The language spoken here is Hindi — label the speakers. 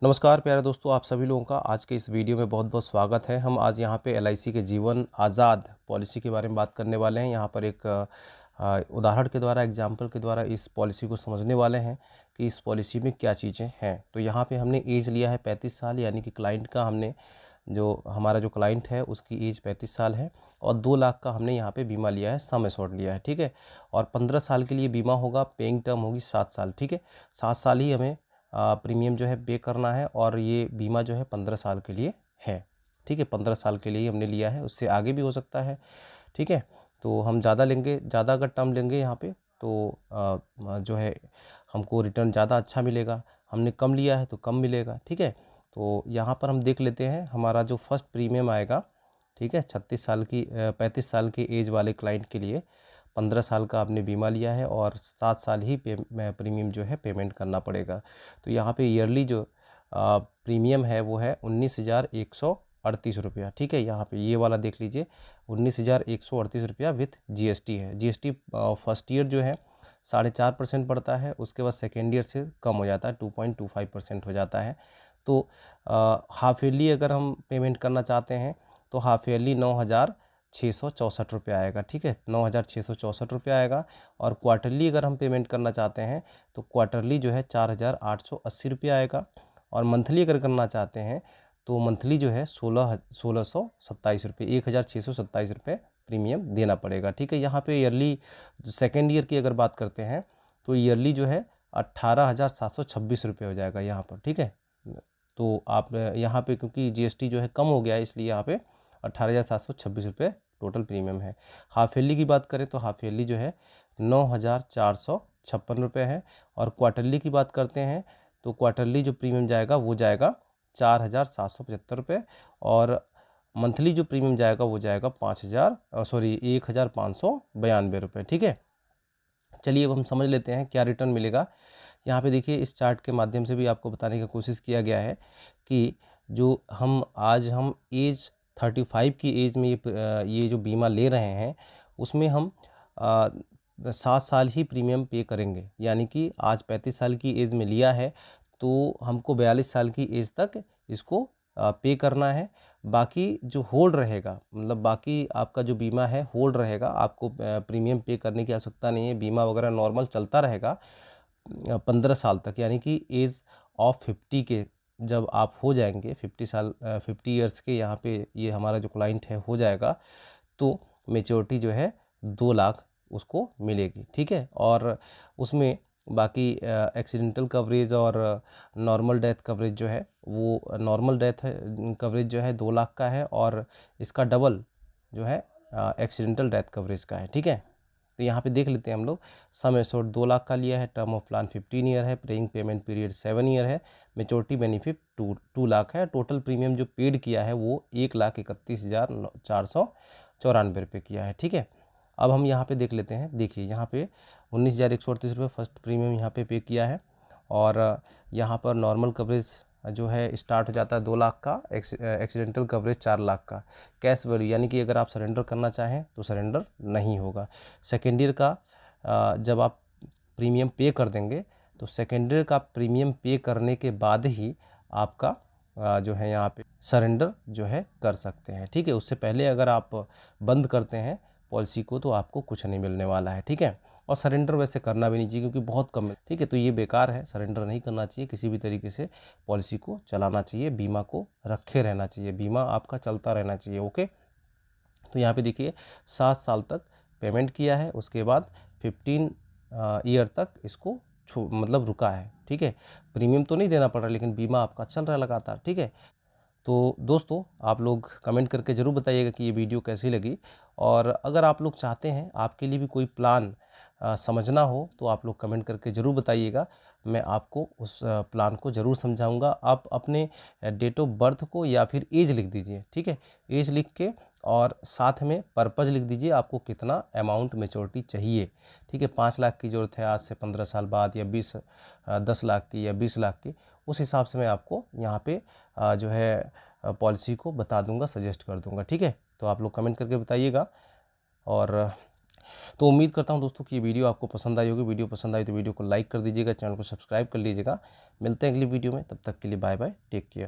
Speaker 1: नमस्कार प्यारे दोस्तों, आप सभी लोगों का आज के इस वीडियो में बहुत बहुत स्वागत है। हम आज यहाँ पे एलआईसी के जीवन आज़ाद पॉलिसी के बारे में बात करने वाले हैं। यहाँ पर एक उदाहरण के द्वारा, एग्जाम्पल के द्वारा इस पॉलिसी को समझने वाले हैं कि इस पॉलिसी में क्या चीज़ें हैं। तो यहाँ पे हमने एज लिया है 35 साल, यानी कि क्लाइंट का हमने हमारा जो क्लाइंट है उसकी एज 35 साल है और 2 लाख का हमने यहाँ पे बीमा लिया है, सम एश्योर्ड लिया है, ठीक है। और 15 साल के लिए बीमा होगा, पेइंग टर्म होगी 7 साल, ठीक है। 7 साल ही हमें प्रीमियम जो है पे करना है और ये बीमा जो है 15 साल के लिए है, ठीक है। 15 साल के लिए ही हमने लिया है, उससे आगे भी हो सकता है, ठीक है। तो हम ज़्यादा लेंगे, ज़्यादा अगर टर्म लेंगे यहाँ पे तो जो है हमको रिटर्न ज़्यादा अच्छा मिलेगा। हमने कम लिया है तो कम मिलेगा, ठीक है। तो यहाँ पर हम देख लेते हैं हमारा जो फर्स्ट प्रीमियम आएगा, ठीक है। 35 साल की एज वाले क्लाइंट के लिए 15 साल का आपने बीमा लिया है और 7 साल ही प्रीमियम जो है पेमेंट करना पड़ेगा। तो यहाँ पे ईयरली जो प्रीमियम है वो है 19,138 रुपया, ठीक है। यहाँ पे ये वाला देख लीजिए, 19,138 रुपया विथ जीएसटी है। जीएसटी फर्स्ट ईयर जो है 4.5% पड़ता है, उसके बाद सेकेंड ईयर से कम हो जाता है, 2.25% हो जाता है। तो हाफ ईयरली अगर हम पेमेंट करना चाहते हैं तो हाफ ईयरली 9,664 रुपया आएगा, ठीक है। 9,664 रुपया आएगा। और क्वार्टरली अगर हम पेमेंट करना चाहते हैं तो क्वार्टरली जो है 4,880 रुपया आएगा। और मंथली अगर करना चाहते हैं तो मंथली जो है 1,627 रुपये, 1,627 रुपये प्रीमियम देना पड़ेगा, ठीक है। यहाँ पे ईयरली सेकेंड ईयर की अगर बात करते हैं तो ईयरली जो है 18,726 रुपये हो जाएगा यहाँ पर, ठीक है। तो आप यहाँ पे क्योंकि जीएसटी जो है कम हो गया है, इसलिए यहाँ पे 18,726 रुपये टोटल प्रीमियम है। हाफ ईयरली की बात करें तो हाफ ईयरली जो है 9,456 रुपये है। और क्वार्टरली की बात करते हैं तो क्वार्टरली जो प्रीमियम जाएगा वो जाएगा 4,775 रुपये। और मंथली जो प्रीमियम जाएगा वो जाएगा 1,592 रुपये, ठीक है। चलिए अब हम समझ लेते हैं क्या रिटर्न मिलेगा। यहाँ पे देखिए, इस चार्ट के माध्यम से भी आपको बताने की कोशिश किया गया है कि जो हम एज 35 की एज में ये जो बीमा ले रहे हैं उसमें हम 7 साल ही प्रीमियम पे करेंगे। यानी कि आज 35 साल की एज में लिया है तो हमको 42 साल की एज तक इसको पे करना है। बाकी जो होल्ड रहेगा, मतलब बाकी आपका जो बीमा है होल्ड रहेगा, आपको प्रीमियम पे करने की आवश्यकता नहीं है। बीमा वगैरह नॉर्मल चलता रहेगा 15 साल तक, यानी कि एज ऑफ 50 के जब आप हो जाएंगे, 50 ईयर्स के यहाँ पे ये हमारा जो क्लाइंट है हो जाएगा तो मेच्योरिटी जो है 2 लाख उसको मिलेगी, ठीक है। और उसमें बाकी एक्सीडेंटल कवरेज और नॉर्मल डेथ कवरेज जो है वो नॉर्मल डेथ कवरेज जो है 2 लाख का है और इसका डबल जो है एक्सीडेंटल डेथ कवरेज का है, ठीक है। तो यहाँ पे देख लेते हैं हम लोग, सम एश्योर्ड 2 लाख का लिया है, टर्म ऑफ प्लान 15 ईयर है, पेइंग पेमेंट पीरियड 7 ईयर है, मेच्योरिटी बेनिफिट 2 लाख है। टोटल प्रीमियम जो पेड किया है वो 1,31,494 रुपये किया है, ठीक है। अब हम यहाँ पे देख लेते हैं, देखिए यहाँ पे 19,138 रुपये फर्स्ट प्रीमियम यहाँ पे किया है। और यहाँ पर नॉर्मल कवरेज जो है स्टार्ट हो जाता है 2 लाख का, एक्सीडेंटल कवरेज 4 लाख का। कैश वैल्यू यानी कि अगर आप सरेंडर करना चाहें तो सरेंडर नहीं होगा। सेकेंड ईयर का जब आप प्रीमियम पे कर देंगे तो सेकेंड ईयर का प्रीमियम पे करने के बाद ही आपका जो है यहाँ पे सरेंडर जो है कर सकते हैं, ठीक है। उससे पहले अगर आप बंद करते हैं पॉलिसी को तो आपको कुछ नहीं मिलने वाला है, ठीक है। और सरेंडर वैसे करना भी नहीं चाहिए क्योंकि बहुत कम है, ठीक है। तो ये बेकार है, सरेंडर नहीं करना चाहिए। किसी भी तरीके से पॉलिसी को चलाना चाहिए, बीमा को रखे रहना चाहिए, बीमा आपका चलता रहना चाहिए, ओके। तो यहाँ पे देखिए 7 साल तक पेमेंट किया है, उसके बाद 15 ईयर तक इसको मतलब रुका है, ठीक है। प्रीमियम तो नहीं देना पड़ रहा लेकिन बीमा आपका चल रहा है लगातार, ठीक है। तो दोस्तों आप लोग कमेंट करके ज़रूर बताइएगा कि ये वीडियो कैसी लगी। और अगर आप लोग चाहते हैं आपके लिए भी कोई प्लान समझना हो तो आप लोग कमेंट करके ज़रूर बताइएगा, मैं आपको उस प्लान को ज़रूर समझाऊंगा। आप अपने डेट ऑफ बर्थ को या फिर एज लिख दीजिए, ठीक है। एज लिख के और साथ में पर्पज़ लिख दीजिए, आपको कितना अमाउंट मेच्योरिटी चाहिए, ठीक है। 5 लाख की ज़रूरत है आज से 15 साल बाद, या 10 लाख की या 20 लाख की, उस हिसाब से मैं आपको यहाँ पे जो है पॉलिसी को बता दूंगा, सजेस्ट कर दूंगा, ठीक है। तो आप लोग कमेंट करके बताइएगा। और तो उम्मीद करता हूँ दोस्तों कि ये वीडियो आपको पसंद आई होगी। वीडियो पसंद आई तो वीडियो को लाइक कर दीजिएगा, चैनल को सब्सक्राइब कर लीजिएगा। मिलते हैं अगली वीडियो में, तब तक के लिए बाय बाय, टेक केयर।